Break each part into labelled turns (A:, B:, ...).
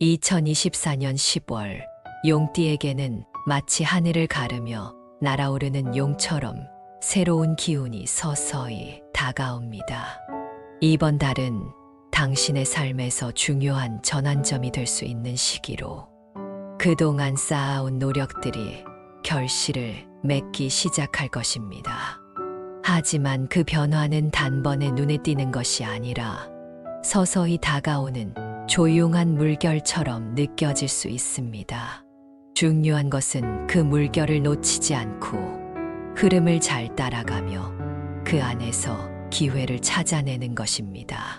A: 2024년 10월, 용띠에게는 마치 하늘을 가르며 날아오르는 용처럼 새로운 기운이 서서히 다가옵니다. 이번 달은 당신의 삶에서 중요한 전환점이 될 수 있는 시기로 그동안 쌓아온 노력들이 결실을 맺기 시작할 것입니다. 하지만 그 변화는 단번에 눈에 띄는 것이 아니라 서서히 다가오는 조용한 물결처럼 느껴질 수 있습니다. 중요한 것은 그 물결을 놓치지 않고 흐름을 잘 따라가며 그 안에서 기회를 찾아내는 것입니다.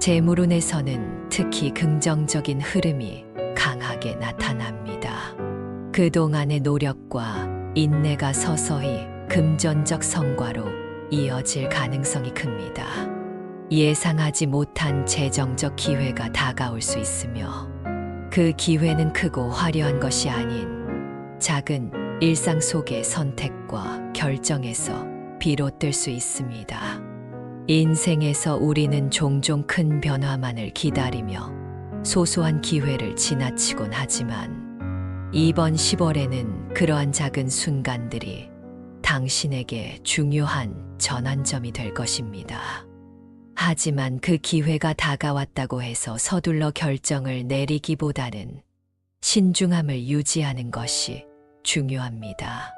A: 재물운에서는 특히 긍정적인 흐름이 강하게 나타납니다. 그동안의 노력과 인내가 서서히 금전적 성과로 이어질 가능성이 큽니다. 예상하지 못한 재정적 기회가 다가올 수 있으며 그 기회는 크고 화려한 것이 아닌 작은 일상 속의 선택과 결정에서 비롯될 수 있습니다. 인생에서 우리는 종종 큰 변화만을 기다리며 소소한 기회를 지나치곤 하지만 이번 10월에는 그러한 작은 순간들이 당신에게 중요한 전환점이 될 것입니다. 하지만 그 기회가 다가왔다고 해서 서둘러 결정을 내리기보다는 신중함을 유지하는 것이 중요합니다.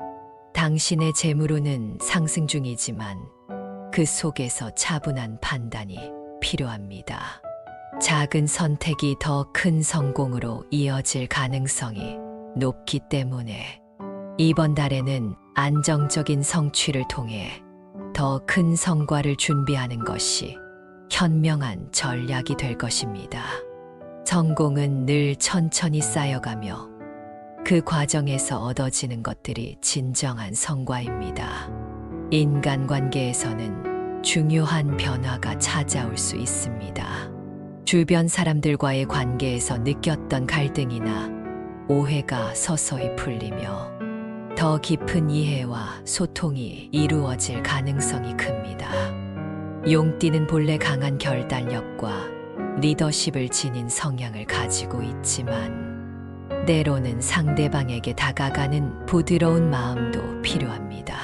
A: 당신의 재물운은 상승 중이지만 그 속에서 차분한 판단이 필요합니다. 작은 선택이 더 큰 성공으로 이어질 가능성이 높기 때문에 이번 달에는 안정적인 성취를 통해 더 큰 성과를 준비하는 것이 현명한 전략이 될 것입니다. 성공은 늘 천천히 쌓여가며 그 과정에서 얻어지는 것들이 진정한 성과입니다. 인간관계에서는 중요한 변화가 찾아올 수 있습니다. 주변 사람들과의 관계에서 느꼈던 갈등이나 오해가 서서히 풀리며 더 깊은 이해와 소통이 이루어질 가능성이 큽니다. 용띠는 본래 강한 결단력과 리더십을 지닌 성향을 가지고 있지만 때로는 상대방에게 다가가는 부드러운 마음도 필요합니다.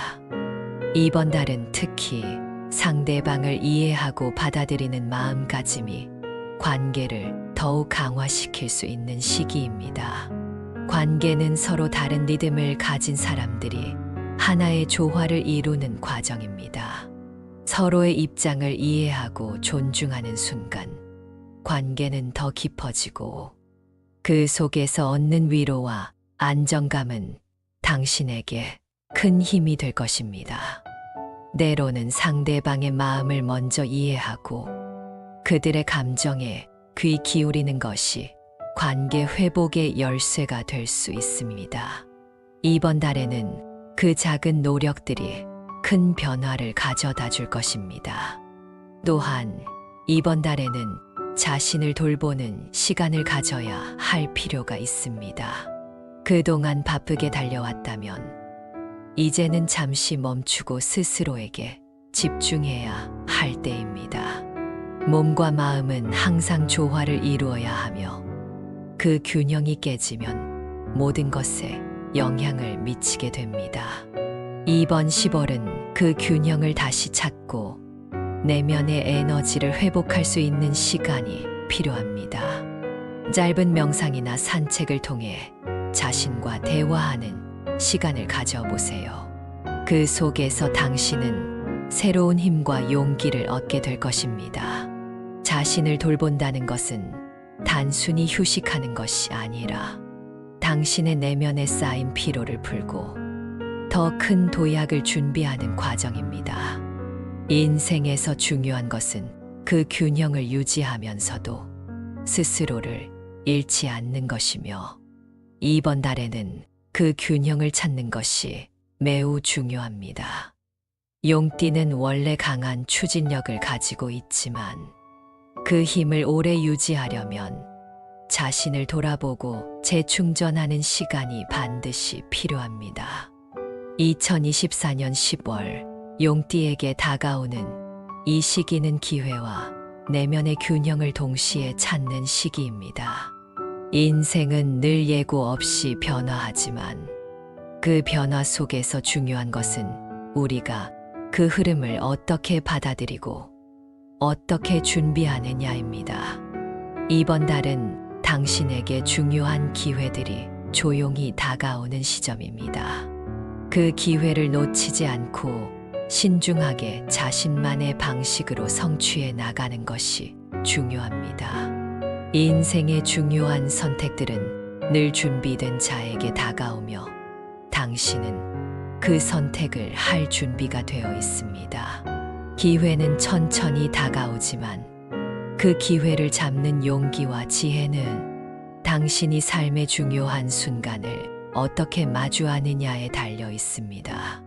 A: 이번 달은 특히 상대방을 이해하고 받아들이는 마음가짐이 관계를 더욱 강화시킬 수 있는 시기입니다. 관계는 서로 다른 리듬을 가진 사람들이 하나의 조화를 이루는 과정입니다. 서로의 입장을 이해하고 존중하는 순간 관계는 더 깊어지고 그 속에서 얻는 위로와 안정감은 당신에게 큰 힘이 될 것입니다. 때로는 상대방의 마음을 먼저 이해하고 그들의 감정에 귀 기울이는 것이 관계 회복의 열쇠가 될 수 있습니다. 이번 달에는 그 작은 노력들이 큰 변화를 가져다 줄 것입니다. 또한 이번 달에는 자신을 돌보는 시간을 가져야 할 필요가 있습니다. 그동안 바쁘게 달려왔다면 이제는 잠시 멈추고 스스로에게 집중해야 할 때입니다. 몸과 마음은 항상 조화를 이루어야 하며 그 균형이 깨지면 모든 것에 영향을 미치게 됩니다. 이번 10월은 그 균형을 다시 찾고 내면의 에너지를 회복할 수 있는 시간이 필요합니다. 짧은 명상이나 산책을 통해 자신과 대화하는 시간을 가져보세요. 그 속에서 당신은 새로운 힘과 용기를 얻게 될 것입니다. 자신을 돌본다는 것은 단순히 휴식하는 것이 아니라 당신의 내면에 쌓인 피로를 풀고 더 큰 도약을 준비하는 과정입니다. 인생에서 중요한 것은 그 균형을 유지하면서도 스스로를 잃지 않는 것이며 이번 달에는 그 균형을 찾는 것이 매우 중요합니다. 용띠는 원래 강한 추진력을 가지고 있지만 그 힘을 오래 유지하려면 자신을 돌아보고 재충전하는 시간이 반드시 필요합니다. 2024년 10월 용띠에게 다가오는 이 시기는 기회와 내면의 균형을 동시에 찾는 시기입니다. 인생은 늘 예고 없이 변화하지만 그 변화 속에서 중요한 것은 우리가 그 흐름을 어떻게 받아들이고 어떻게 준비하느냐입니다. 이번 달은 당신에게 중요한 기회들이 조용히 다가오는 시점입니다. 그 기회를 놓치지 않고 신중하게 자신만의 방식으로 성취해 나가는 것이 중요합니다. 인생의 중요한 선택들은 늘 준비된 자에게 다가오며 당신은 그 선택을 할 준비가 되어 있습니다. 기회는 천천히 다가오지만 그 기회를 잡는 용기와 지혜는 당신이 삶의 중요한 순간을 어떻게 마주하느냐에 달려 있습니다.